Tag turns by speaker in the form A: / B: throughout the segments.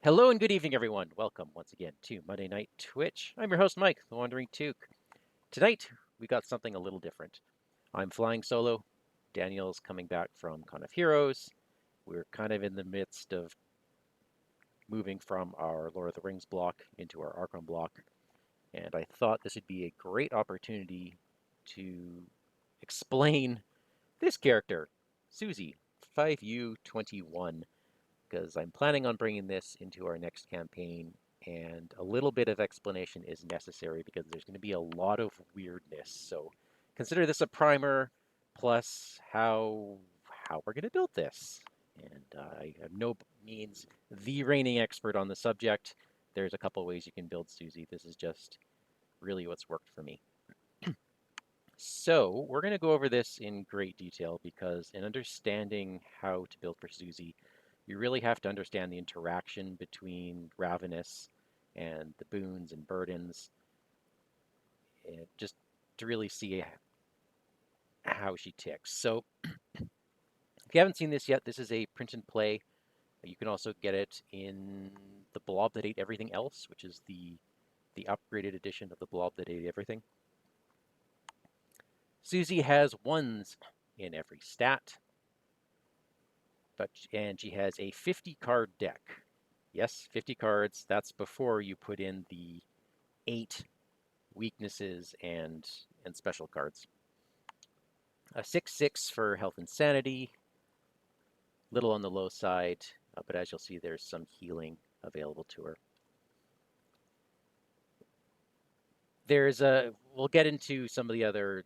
A: Hello and good evening, everyone. Welcome once again to Monday Night Twitch. I'm your host, Mike, the Wandering Took. Tonight, we got something a little different. I'm flying solo. Daniel's coming back from Con of Heroes. We're kind of in the midst of moving from our Lord of the Rings block into our Arkham block, and I thought this would be a great opportunity to explain this character, SUZI, 5U-21. Because I'm planning on bringing this into our next campaign, and a little bit of explanation is necessary because there's going to be a lot of weirdness. So consider this a primer plus how we're going to build this. And I have no means the reigning expert on the subject. There's a couple ways you can build SUZI. This is just really what's worked for me. So we're going to go over this in great detail because in understanding how to build for SUZI, you really have to understand the interaction between Ravenous and the boons and burdens, just to really see how she ticks. So if you haven't seen this yet, this is a print and play. You can also get it in the Blob that ate everything else, which is the upgraded edition of the Blob that ate everything. SUZI has ones in every stat, and she has a 50 card deck. Yes, 50 cards. That's before you put in the 8 weaknesses and special cards. A 6/6 for health and sanity, little on the low side, but as you'll see, there's some healing available to her. We'll get into some of the other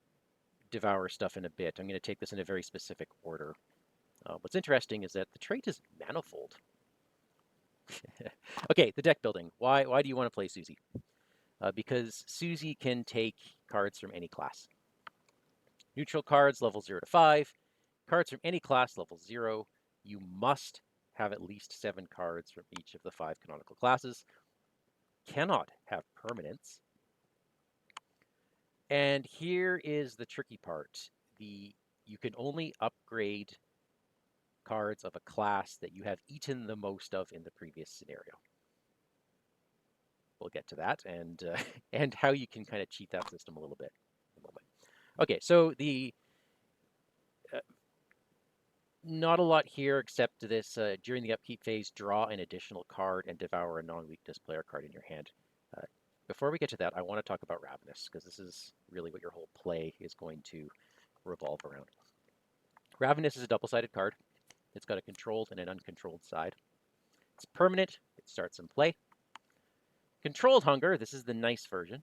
A: Devour stuff in a bit. I'm going to take this in a very specific order. What's interesting is that the trait is manifold. Okay, the deck building. Why do you want to play SUZI? Because SUZI can take cards from any class. Neutral cards, level 0 to 5. Cards from any class, level 0. You must have at least 7 cards from each of the 5 canonical classes. Cannot have permanents. And here is the tricky part. You can only upgrade cards of a class that you have eaten the most of in the previous scenario. We'll get to that and how you can kind of cheat that system a little bit in a moment. Okay, so not a lot here except this. During the upkeep phase, draw an additional card and devour a non-weakness player card in your hand. Before we get to that, I want to talk about Ravenous, because this is really what your whole play is going to revolve around. Ravenous is a double-sided card. It's got a controlled and an uncontrolled side. It's permanent. It starts in play. Controlled Hunger, this is the nice version.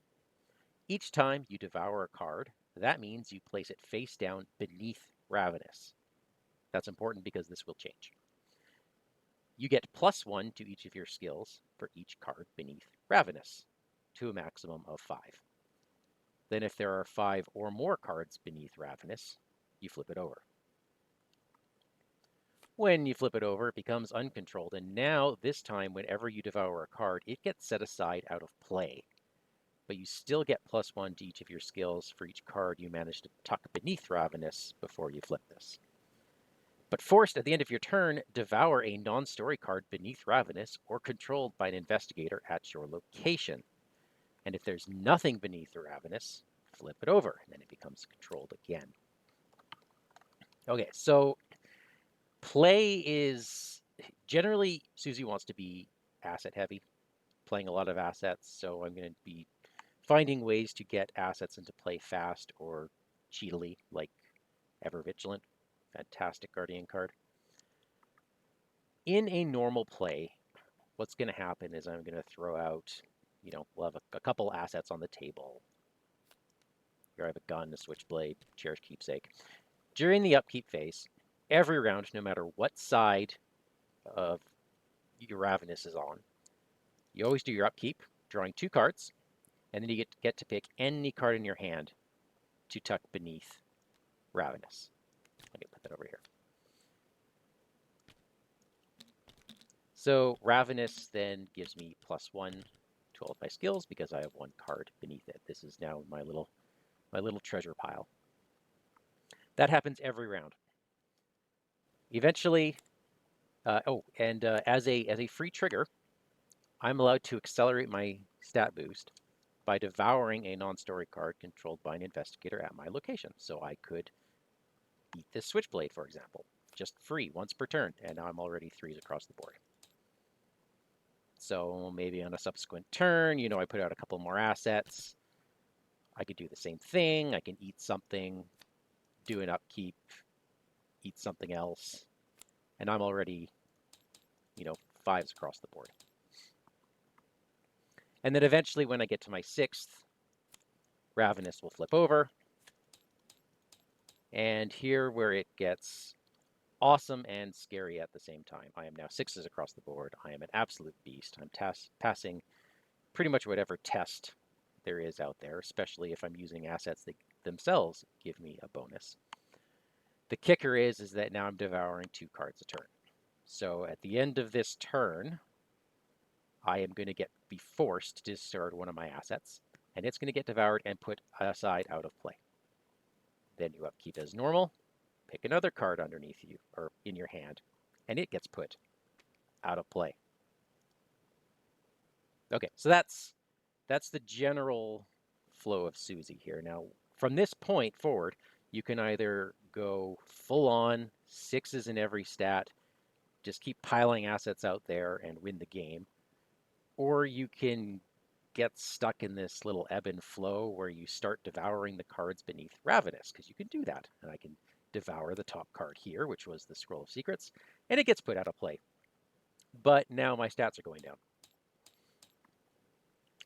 A: Each time you devour a card, that means you place it face down beneath Ravenous. That's important because this will change. You get +1 to each of your skills for each card beneath Ravenous, to a maximum of 5. Then if there are 5 or more cards beneath Ravenous, you flip it over. When you flip it over, it becomes uncontrolled, and now, this time, whenever you devour a card, it gets set aside out of play. But you still get +1 to each of your skills for each card you manage to tuck beneath Ravenous before you flip this. But forced at the end of your turn, devour a non-story card beneath Ravenous or controlled by an investigator at your location. And if there's nothing beneath the Ravenous, flip it over, and then it becomes controlled again. Okay, so play is generally, SUZI wants to be asset heavy, playing a lot of assets, so I'm going to be finding ways to get assets into play fast or cheatily, like Ever Vigilant. Fantastic Guardian card. In a normal play, what's going to happen is I'm going to throw out, we'll have a couple assets on the table. Here I have a gun, a switchblade, cherished keepsake. During the upkeep phase, every round, no matter what side of your Ravenous is on, you always do your upkeep, drawing 2 cards, and then you get to pick any card in your hand to tuck beneath Ravenous. Let me put that over here. So Ravenous then gives me +1 to all of my skills because I have 1 card beneath it. This is now my little treasure pile. That happens every round. Eventually, as a free trigger, I'm allowed to accelerate my stat boost by devouring a non-story card controlled by an investigator at my location. So I could eat this Switchblade, for example, just free once per turn, and now I'm already 3s across the board. So maybe on a subsequent turn, I put out a couple more assets. I could do the same thing. I can eat something, do an upkeep, eat something else, and I'm already, 5s across the board. And then eventually when I get to my 6th, Ravenous will flip over. And here where it gets awesome and scary at the same time. I am now 6s across the board. I am an absolute beast. I'm passing pretty much whatever test there is out there, especially if I'm using assets that themselves give me a bonus. The kicker is that now I'm devouring 2 cards a turn. So at the end of this turn, I am going to be forced to discard one of my assets, and it's going to get devoured and put aside out of play. Then you upkeep as normal, pick another card underneath you, or in your hand, and it gets put out of play. Okay, so that's the general flow of SUZI here. Now, from this point forward, you can either go full on 6s in every stat, just keep piling assets out there and win the game, or you can get stuck in this little ebb and flow where you start devouring the cards beneath Ravenous, because you can do that. And I can devour the top card here, which was the Scroll of Secrets, and it gets put out of play. But now my stats are going down.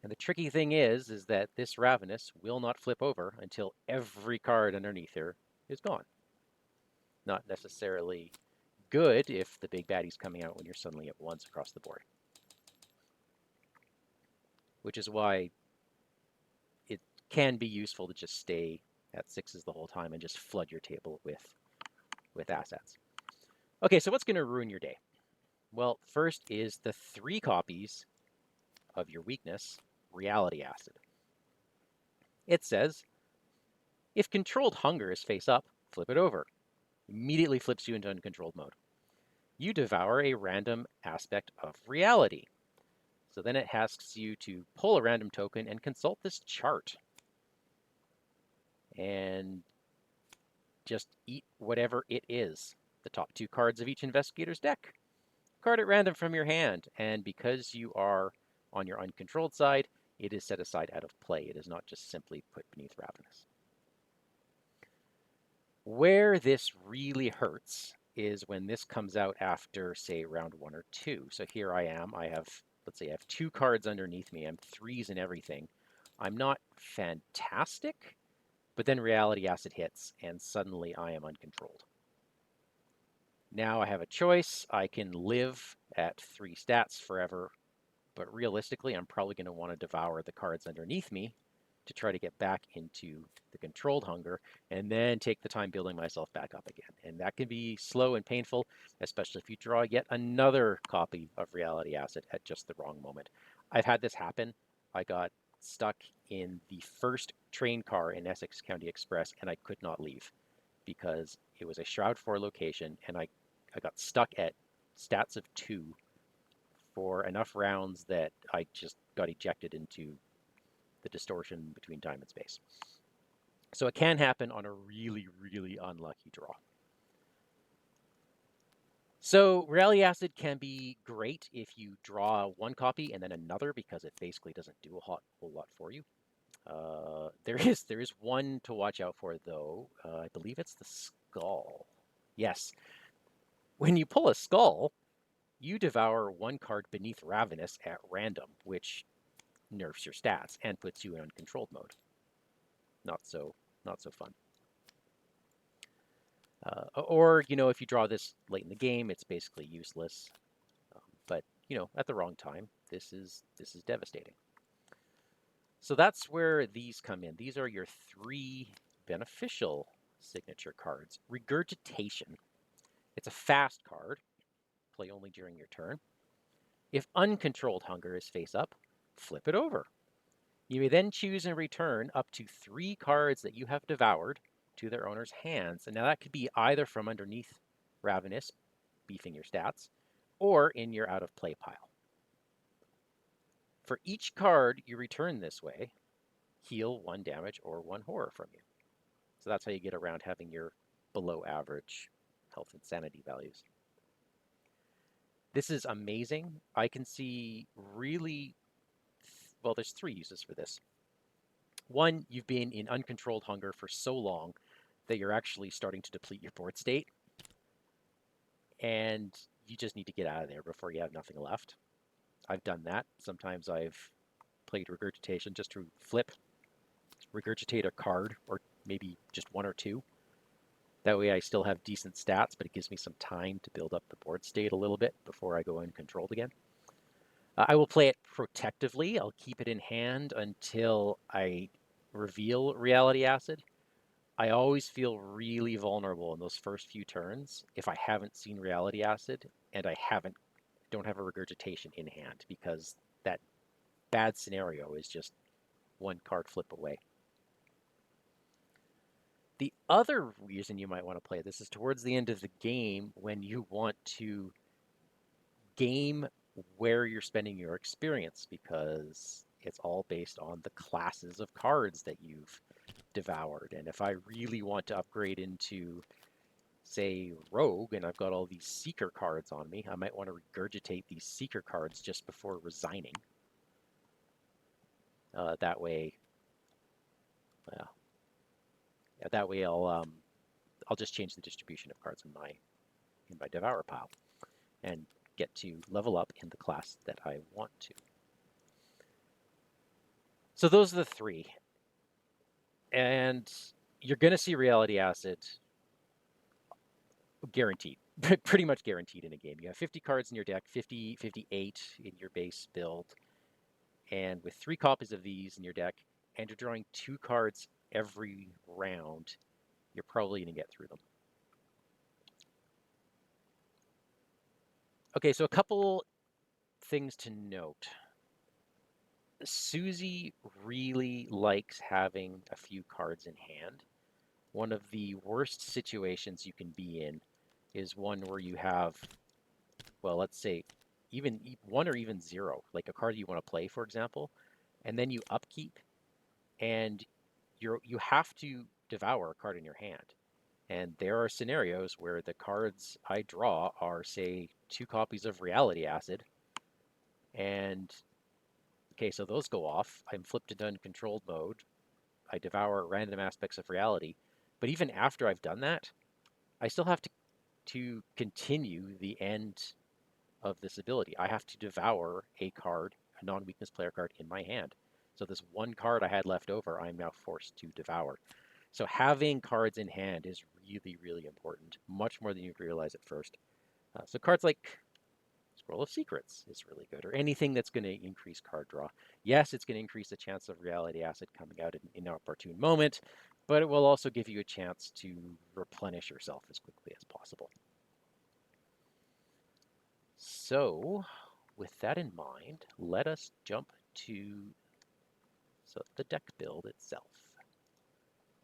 A: And the tricky thing is that this Ravenous will not flip over until every card underneath her is gone. Not necessarily good if the big baddie's coming out when you're suddenly at 1s across the board. Which is why it can be useful to just stay at 6s the whole time and just flood your table with assets. Okay, so what's going to ruin your day? Well, first is the 3 copies of your weakness, Reality Acid. It says, if controlled hunger is face up, flip it over. Immediately flips you into uncontrolled mode. You devour a random aspect of reality. So then it asks you to pull a random token and consult this chart. And just eat whatever it is. The top 2 cards of each investigator's deck. Card at random from your hand. And because you are on your uncontrolled side, it is set aside out of play. It is not just simply put beneath Ravenous. Where this really hurts is when this comes out after, say, round 1 or 2. So here I am. Let's say I have 2 cards underneath me. I'm 3s and everything. I'm not fantastic, but then Reality Acid hits, and suddenly I am uncontrolled. Now I have a choice. I can live at 3 stats forever, but realistically, I'm probably going to want to devour the cards underneath me to try to get back into the controlled hunger, and then take the time building myself back up again. And that can be slow and painful, especially if you draw yet another copy of Reality Acid at just the wrong moment. I've had this happen. I got stuck in the first train car in Essex County Express, and I could not leave because it was a Shroud 4 location, and I got stuck at stats of 2 for enough rounds that I just got ejected into the distortion between time and space. So it can happen on a really, really unlucky draw. So Reality Acid can be great if you draw 1 copy and then another, because it basically doesn't do a whole lot for you. There is one to watch out for, though. I believe it's the Skull. Yes. When you pull a Skull, you devour 1 card beneath Ravenous at random, which nerfs your stats and puts you in uncontrolled mode. Not so fun. Or, if you draw this late in the game, it's basically useless. But, at the wrong time, this is devastating. So that's where these come in. These are your 3 beneficial signature cards. Regurgitation. It's a fast card. Play only during your turn. If uncontrolled hunger is face up, flip it over. You may then choose and return up to 3 cards that you have devoured to their owner's hands. And now that could be either from underneath Ravenous, beefing your stats, or in your out of play pile. For each card you return this way, heal 1 damage or 1 horror from you. So that's how you get around having your below average health and sanity values. This is amazing. I can see really, well, there's 3 uses for this. One, you've been in uncontrolled hunger for so long that you're actually starting to deplete your board state, and you just need to get out of there before you have nothing left. I've done that. Sometimes I've played Regurgitation just to flip, regurgitate a card, or maybe just 1 or 2. That way I still have decent stats, but it gives me some time to build up the board state a little bit before I go uncontrolled again. I will play it protectively. I'll keep it in hand until I reveal Reality Acid. I always feel really vulnerable in those first few turns if I haven't seen Reality Acid and I don't have a Regurgitation in hand, because that bad scenario is just 1 card flip away. The other reason you might want to play this is towards the end of the game, when you want to game where you're spending your experience, because it's all based on the classes of cards that you've devoured. And if I really want to upgrade into, say, Rogue, and I've got all these Seeker cards on me, I might want to regurgitate these Seeker cards just before resigning. That way, well, yeah, that way I'll just change the distribution of cards in my Devour pile and get to level up in the class that I want to. So those are the 3. And you're going to see Reality Acid guaranteed, pretty much guaranteed in a game. You have 50 cards in your deck, 50, 58 in your base build. And with 3 copies of these in your deck, and you're drawing 2 cards every round, you're probably going to get through them. Okay, so a couple things to note. SUZI really likes having a few cards in hand. One of the worst situations you can be in is one where you have, well, let's say even 1 or even 0, like a card you want to play, for example, and then you upkeep, and you have to devour a card in your hand. And there are scenarios where the cards I draw are, say, 2 copies of Reality Acid, and okay, so those go off. I'm flipped into uncontrolled mode. I devour random aspects of reality. But even after I've done that, I still have to continue the end of this ability. I have to devour a card, a non-weakness player card, in my hand. So this 1 card I had left over, I'm now forced to devour. So having cards in hand is really, really important, much more than you realize at first. So cards like Scroll of Secrets is really good, or anything that's going to increase card draw. Yes, it's going to increase the chance of Reality Acid coming out in an opportune moment, but it will also give you a chance to replenish yourself as quickly as possible. So, with that in mind, let us jump to the deck build itself.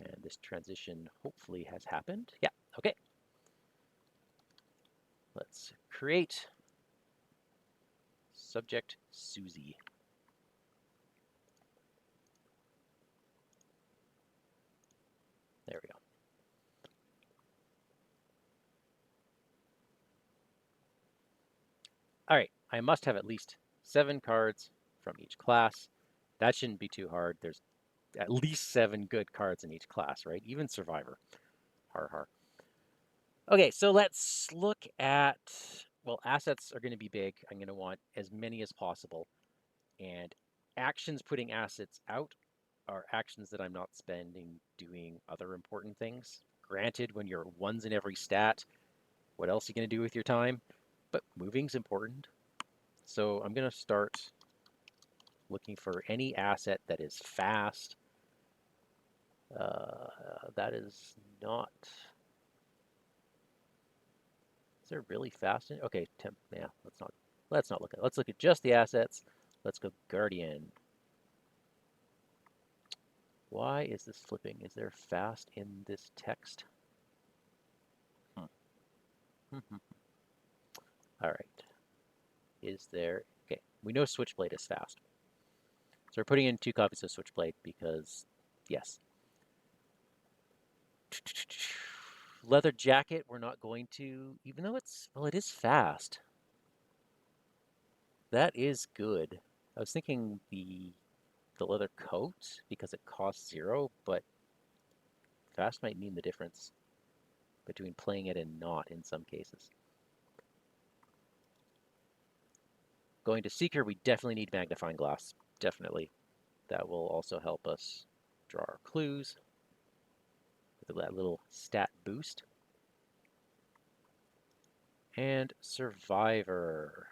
A: And this transition hopefully has happened. Yeah, okay. Let's create subject SUZI. There we go. All right, I must have at least 7 cards from each class. That shouldn't be too hard. There's at least 7 good cards in each class, right? Even Survivor. Har har. Okay, so let's look at, well, assets are going to be big. I'm going to want as many as possible. And actions putting assets out are actions that I'm not spending doing other important things. Granted, when you're 1s in every stat, what else are you going to do with your time? But moving's important. So I'm going to start looking for any asset that is fast. That is not. Is there really fast? Okay, yeah. Let's not look at. Let's look at just the assets. Let's go Guardian. Why is this flipping? Is there fast in this text? All right. Is there? Okay, we know Switchblade is fast. So we're putting in 2 copies of Switchblade because, yes. Leather jacket, we're not going to, even though it's, well, it is fast. That is good. I was thinking the leather coat because it costs 0, but fast might mean the difference between playing it and not in some cases. Going to Seeker, we definitely need magnifying glass. Definitely. That will also help us draw our clues with that little stat boost. And Survivor.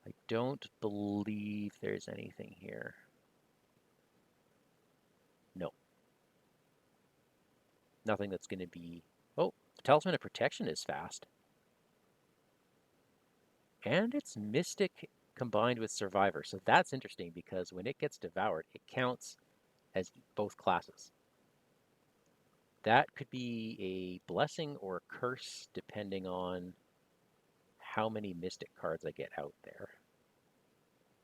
A: I don't believe there's anything here. No. Nothing that's going to be... Oh, Talisman of Protection is fast. And it's Mystic combined with Survivor. So that's interesting because when it gets devoured, it counts as both classes. That could be a blessing or a curse depending on how many Mystic cards I get out there.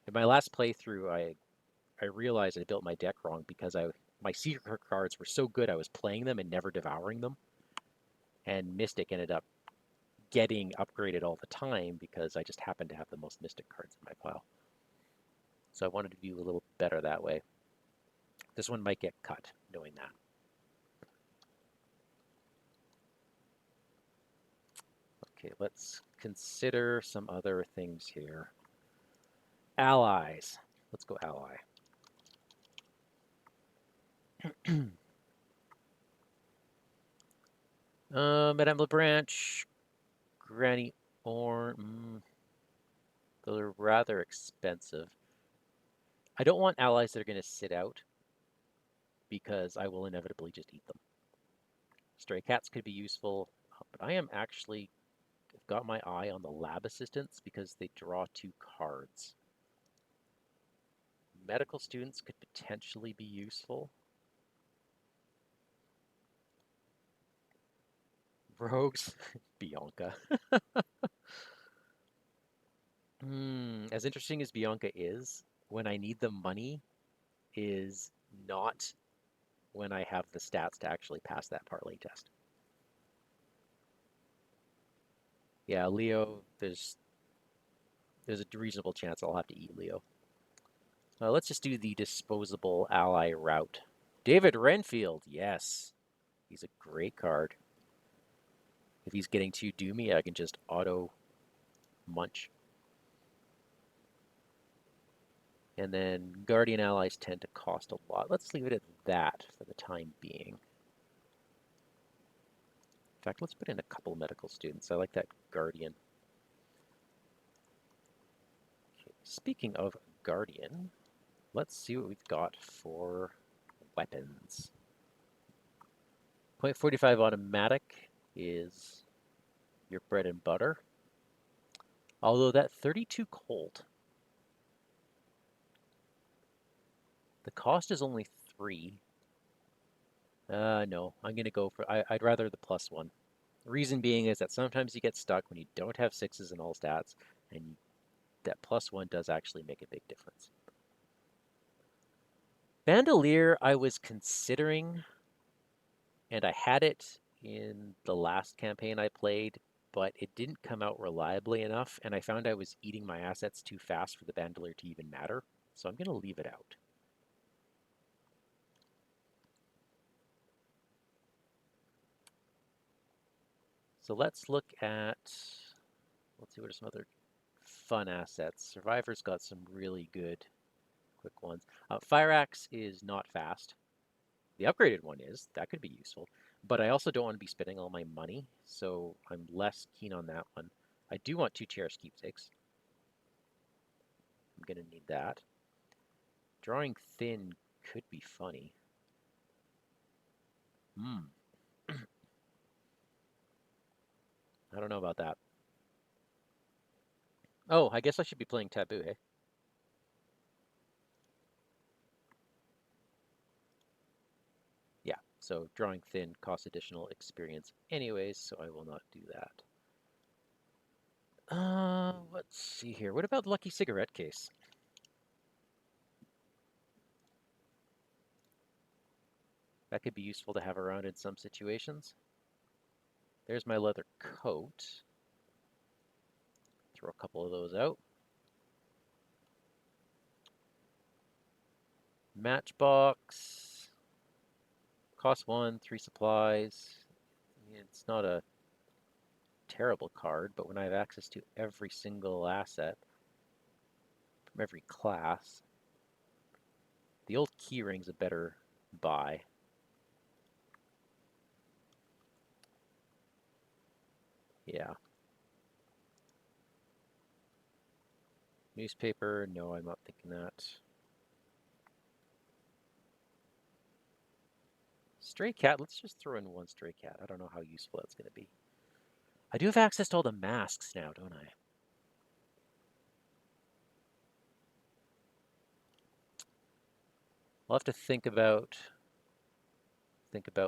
A: In my last playthrough, I realized I built my deck wrong because my Seeker cards were so good I was playing them and never devouring them. And Mystic ended up getting upgraded all the time because I just happened to have the most Mystic cards in my pile. So I wanted to do a little better that way. This one might get cut, knowing that. Okay, let's consider some other things here. Allies. Let's go ally. Madame LeBranche, Granny Orn. They're rather expensive. I don't want allies that are going to sit out because I will inevitably just eat them. Stray cats could be useful, but I am actually got my eye on the lab assistants because they draw 2 cards. Medical students could potentially be useful. Rogues, Bianca. As interesting as Bianca is, when I need the money is not when I have the stats to actually pass that parlay test. Yeah, Leo, there's a reasonable chance I'll have to eat Leo. Let's just do the disposable ally route. David Renfield, yes. He's a great card. If he's getting too doomy, I can just auto munch. And then Guardian allies tend to cost a lot. Let's leave it at that for the time being. In fact, let's put in a couple medical students. I like that Guardian. Okay. Speaking of Guardian, let's see what we've got for weapons. .45 automatic is your bread and butter. Although that 32 Colt, the cost is only 3. No, I'm going to go for... I'd rather the +1. The reason being is that sometimes you get stuck when you don't have 6s in all stats, and that +1 does actually make a big difference. Bandolier, I was considering, and I had it in the last campaign I played, but it didn't come out reliably enough, and I found I was eating my assets too fast for the Bandolier to even matter, so I'm going to leave it out. So let's look at, let's see what are some other fun assets. Survivor's got some really good quick ones. Fire Axe is not fast. The upgraded one is. That could be useful. But I also don't want to be spending all my money, so I'm less keen on that one. I do want 2 Cherish Keepsakes. I'm going to need that. Drawing Thin could be funny. I don't know about that. Oh, I guess I should be playing Taboo, hey? Yeah, so Drawing Thin costs additional experience anyways, so I will not do that. Let's see here. What about Lucky Cigarette Case? That could be useful to have around in some situations. There's my leather coat. Throw a couple of those out. Matchbox. Cost 1, 3 supplies. It's not a terrible card, but when I have access to every single asset from every class, the old keyring's a better buy. Yeah. Newspaper, no, I'm not thinking that. Stray cat, let's just throw in one stray cat. I don't know how useful that's going to be. I do have access to all the masks now, don't I? I'll have to think about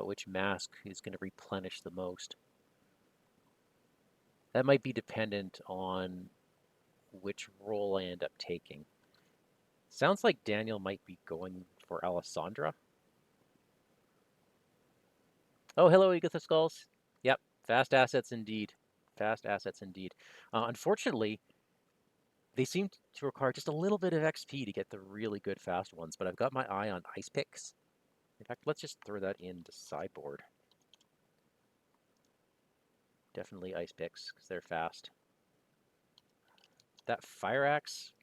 A: which mask is going to replenish the most. That might be dependent on which role I end up taking. Sounds like Daniel might be going for Alessandra. Oh, hello, Agatha Skulls. Yep, fast assets indeed. Fast assets indeed. Unfortunately, they seem to require just a little bit of XP to get the really good fast ones, but I've got my eye on ice picks. In fact, let's just throw that into sideboard. Definitely ice picks, because they're fast. That fire axe,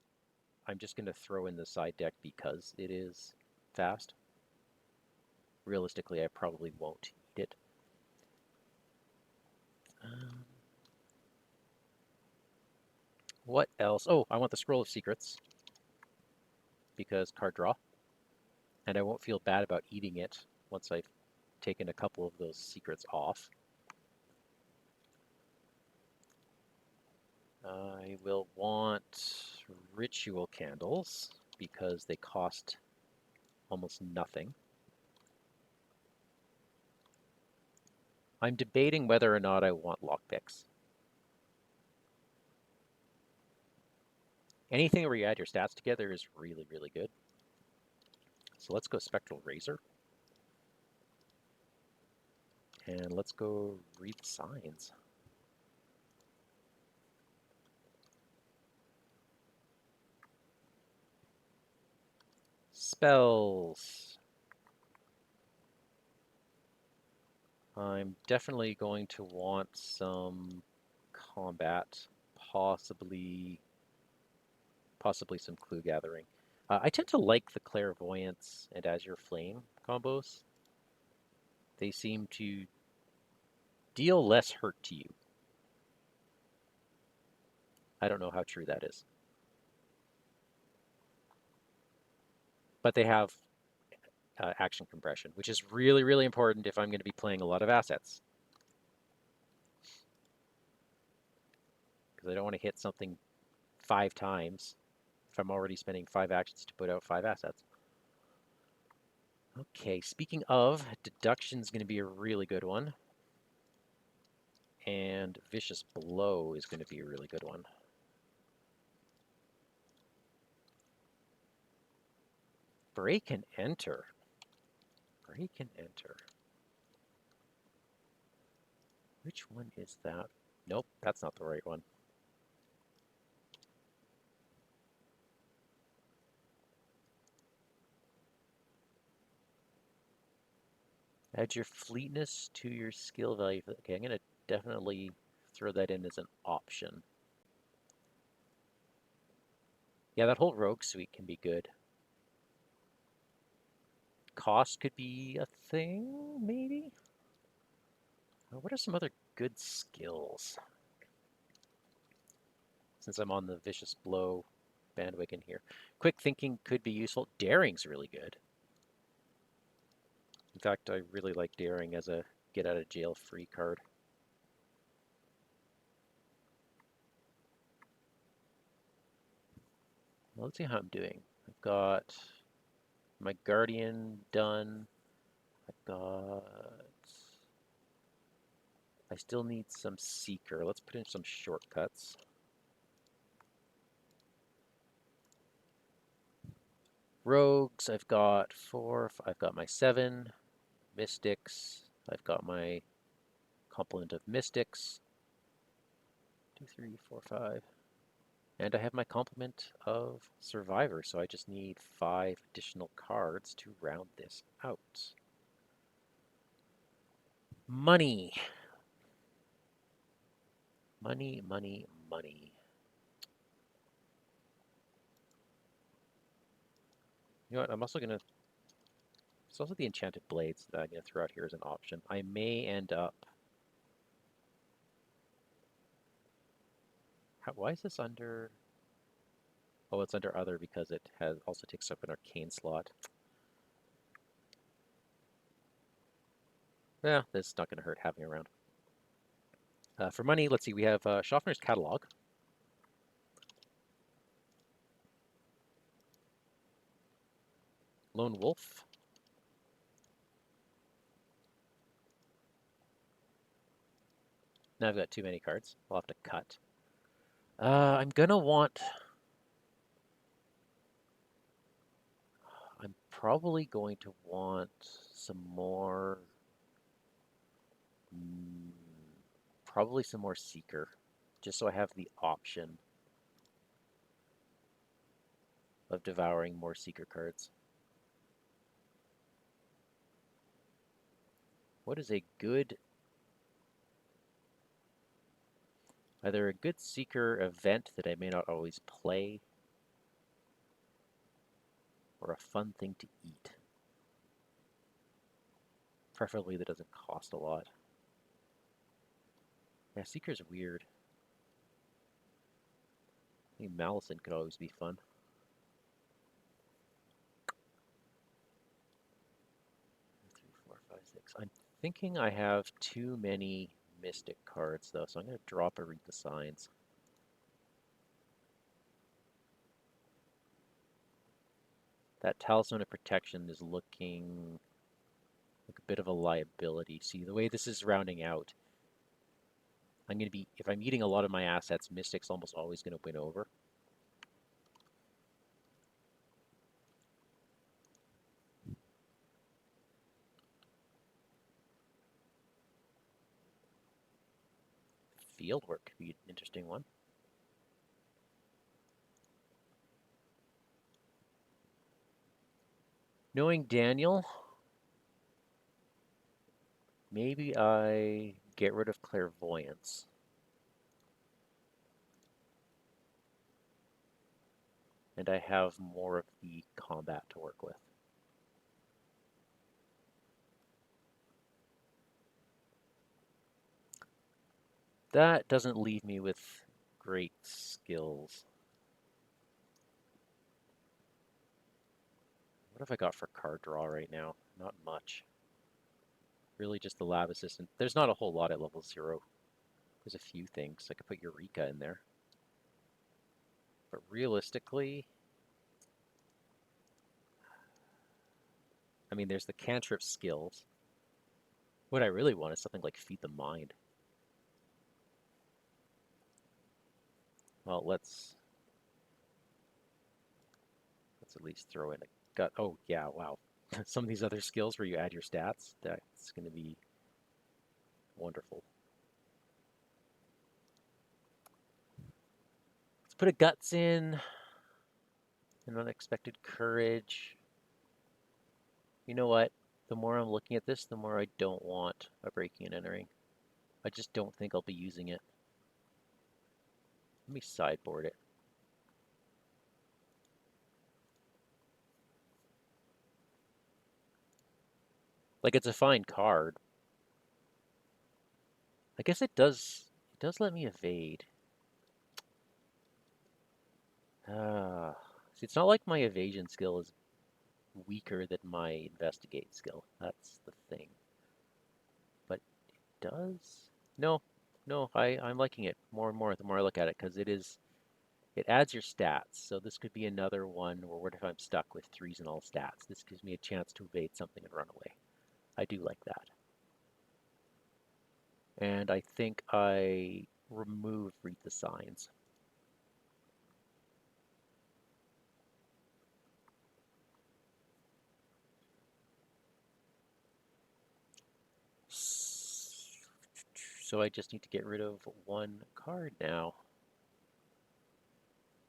A: I'm just going to throw in the side deck because it is fast. Realistically, I probably won't eat it. What else? Oh, I want the Scroll of Secrets because card draw. And I won't feel bad about eating it once I've taken a couple of those secrets off. I will want ritual candles because they cost almost nothing. I'm debating whether or not I want lockpicks. Anything where you add your stats together is really, really good. So let's go Spectral Razor. And let's go read the signs. Spells. I'm definitely going to want some combat, possibly some clue gathering. I tend to like the Clairvoyance and Azure Flame combos. They seem to deal less hurt to you. I don't know how true that is. But they have action compression, which is really, really important if I'm going to be playing a lot of assets. Because I don't want to hit something 5 times if I'm already spending 5 actions to put out 5 assets. Okay, speaking of, deduction is going to be a really good one. And Vicious Blow is going to be a really good one. Break and Enter. Break and Enter. Which one is that? Nope, that's not the right one. Add your fleetness to your skill value. Okay, I'm going to definitely throw that in as an option. Yeah, that whole rogue suite can be good. Cost could be a thing, maybe? What are some other good skills? Since I'm on the Vicious Blow bandwagon here. Quick thinking could be useful. Daring's really good. In fact, I really like Daring as a get out of jail free card. Well, let's see how I'm doing. I've got my Guardian done. I still need some Seeker. Let's put in some shortcuts. Rogues, I've got 4. I've got my 7. Mystics. I've got my complement of Mystics. 2, 3, 4, 5. And I have my complement of Survivor, so I just need 5 additional cards to round this out. Money. Money, money, money. You know what, I'm also going to... It's also the Enchanted Blades that I'm going to throw out here as an option. I may end up... why is this under... Oh, it's under Other because it has also takes up an Arcane slot. Yeah, this is not going to hurt having around. For money, let's see, we have Schaffner's Catalog. Lone Wolf. Now I've got too many cards. I'll have to cut. I'm gonna want... I'm probably going to want some more... probably some more Seeker, just so I have the option of devouring more Seeker cards. What is a good... Either a good Seeker event that I may not always play, or a fun thing to eat. Preferably that doesn't cost a lot. Yeah, Seeker's weird. I think Malison could always be fun. 3, 4, 5, 6. I'm thinking I have too many Mystic cards, though, so I'm going to drop a Read the Signs. That Talisman of Protection is looking like a bit of a liability. See, the way this is rounding out, I'm going to be, if I'm eating a lot of my assets, Mystic's almost always going to win over. Fieldwork could be an interesting one. Knowing Daniel, maybe I get rid of Clairvoyance. And I have more of the combat to work with. That doesn't leave me with great skills. What have I got for card draw right now? Not much. Really just the Lab Assistant. There's not a whole lot at level 0. There's a few things. I could put Eureka in there. But realistically, I mean, there's the cantrip skills. What I really want is something like Feed the Mind. Well, let's at least throw in a gut. Oh, yeah, wow. Some of these other skills where you add your stats, that's going to be wonderful. Let's put a Guts in. An Unexpected Courage. You know what? The more I'm looking at this, the more I don't want a Breaking and Entering. I just don't think I'll be using it. Let me sideboard it. Like, it's a fine card. I guess it does let me evade. See, it's not like my evasion skill is weaker than my investigate skill. That's the thing. But it does? No, I'm liking it more and more the more I look at it, because it adds your stats. So this could be another one where what if I'm stuck with 3s in all stats? This gives me a chance to evade something and run away. I do like that. And I think I remove Read the Signs. So I just need to get rid of one card now.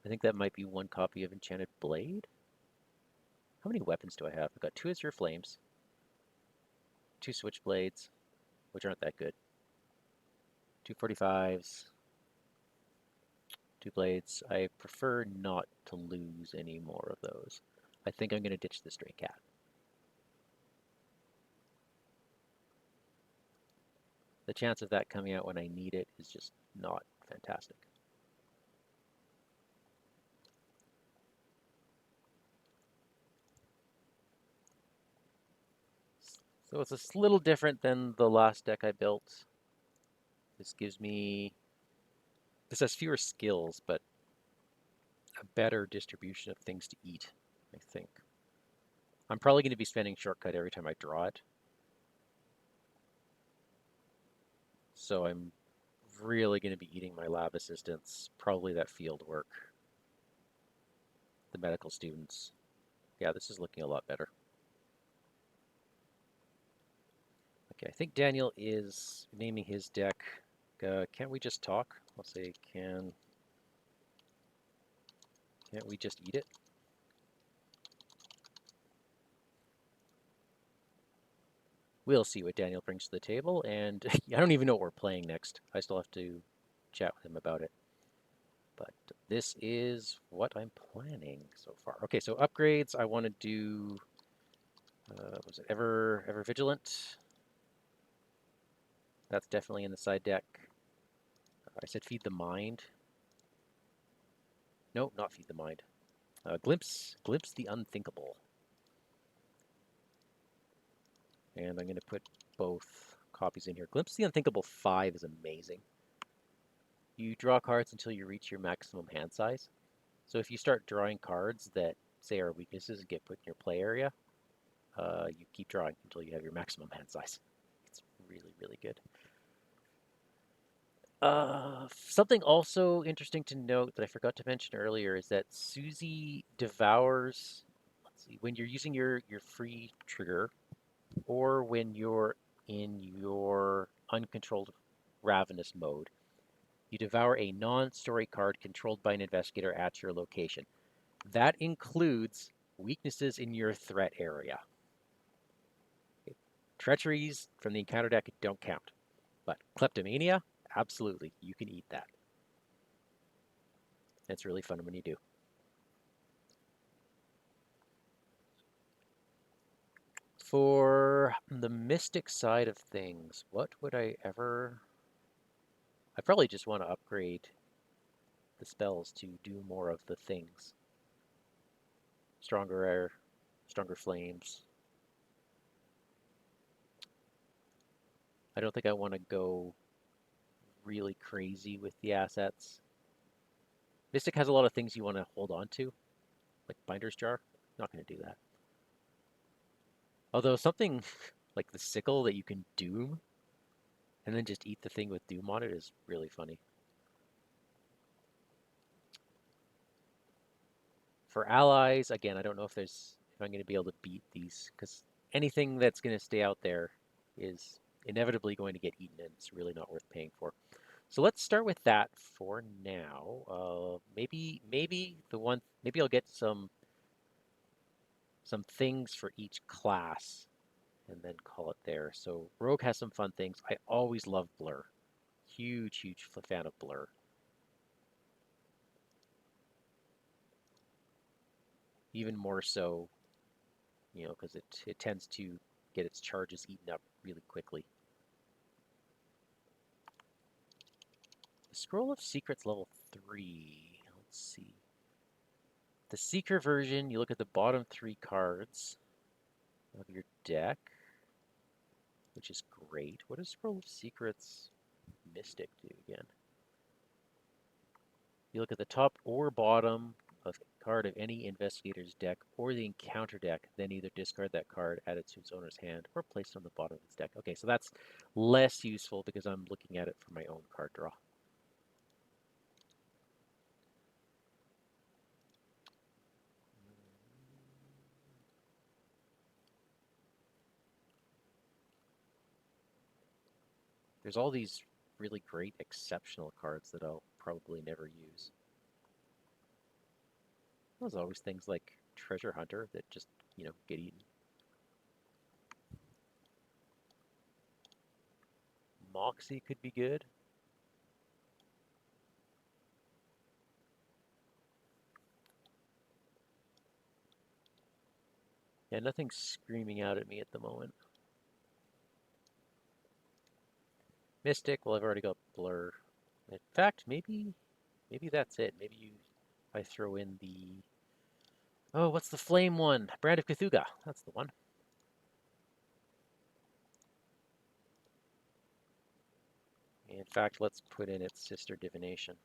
A: I think that might be one copy of Enchanted Blade. How many weapons do I have? I've got 2 Azure Flames, 2 Switchblades, which aren't that good, 2 45s, 2 Blades. I prefer not to lose any more of those. I think I'm going to ditch the Stray Cat. The chance of that coming out when I need it is just not fantastic. So it's a little different than the last deck I built. This has fewer skills, but a better distribution of things to eat, I think. I'm probably going to be spending shortcut every time I draw it. So I'm really going to be eating my lab assistants, probably that field work, the medical students. Yeah, this is looking a lot better. Okay, I think Daniel is naming his deck. Can't we just talk? I'll say, can't we just eat it? We'll see what Daniel brings to the table, and I don't even know what we're playing next. I still have to chat with him about it. But this is what I'm planning so far. Okay, so upgrades, I want to do, was it Ever Vigilant? That's definitely in the side deck. I said Feed the Mind. No, not Feed the Mind. Glimpse the Unthinkable. And I'm going to put both copies in here. Glimpse the Unthinkable 5 is amazing. You draw cards until you reach your maximum hand size. So if you start drawing cards that, say, are weaknesses and get put in your play area, you keep drawing until you have your maximum hand size. It's really, really good. Something also interesting to note that I forgot to mention earlier is that SUZI devours, let's see, when you're using your free trigger, or when you're in your uncontrolled Ravenous mode, you devour a non-story card controlled by an investigator at your location. That includes weaknesses in your threat area. Okay. Treacheries from the encounter deck don't count. But Kleptomania, absolutely, you can eat that. It's really fun when you do. For the mystic side of things, what would I ever... I probably just want to upgrade the spells to do more of the things. Stronger air, stronger flames. I don't think I want to go really crazy with the assets. Mystic has a lot of things you want to hold on to, like Binder's Jar. Not going to do that. Although something like the sickle that you can doom and then just eat the thing with doom on it is really funny. For allies, again, I don't know if I'm going to be able to beat these, because anything that's going to stay out there is inevitably going to get eaten, and it's really not worth paying for. So let's start with that for now. Maybe I'll get some things for each class and then call it there. So Rogue has some fun things. I always love Blur. Huge fan of Blur. Even more so, because it tends to get its charges eaten up really quickly. The Scroll of Secrets level 3. Let's see. The Seeker version, you look at the bottom 3 cards of your deck, which is great. What does Scroll of Secrets Mystic do again? You look at the top or bottom of a card of any investigator's deck or the encounter deck, then either discard that card, add it to its owner's hand, or place it on the bottom of its deck. Okay, so that's less useful because I'm looking at it for my own card draw. There's all these really great exceptional cards that I'll probably never use. There's always things like Treasure Hunter that just, get eaten. Moxie could be good. Yeah, nothing's screaming out at me at the moment. Mystic, well, I've already got Blur. In fact, maybe that's it. I throw in the, oh, what's the flame one? Brand of Cthulhu. That's the one. In fact, let's put in its sister Divination.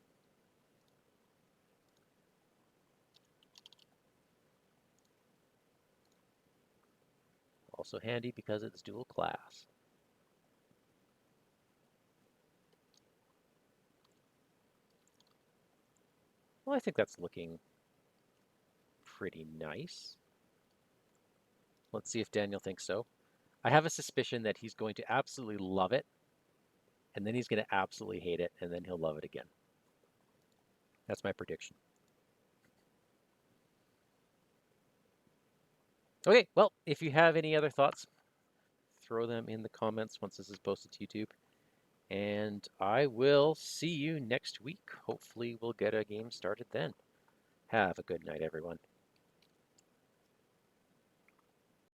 A: Also handy because it's dual class. Well, I think that's looking pretty nice. Let's see if Daniel thinks so. I have a suspicion that he's going to absolutely love it, and then he's going to absolutely hate it, and then he'll love it again. That's my prediction. Okay, well, if you have any other thoughts, throw them in the comments once this is posted to YouTube. And I will see you next week. Hopefully we'll get a game started then. Have a good night, everyone.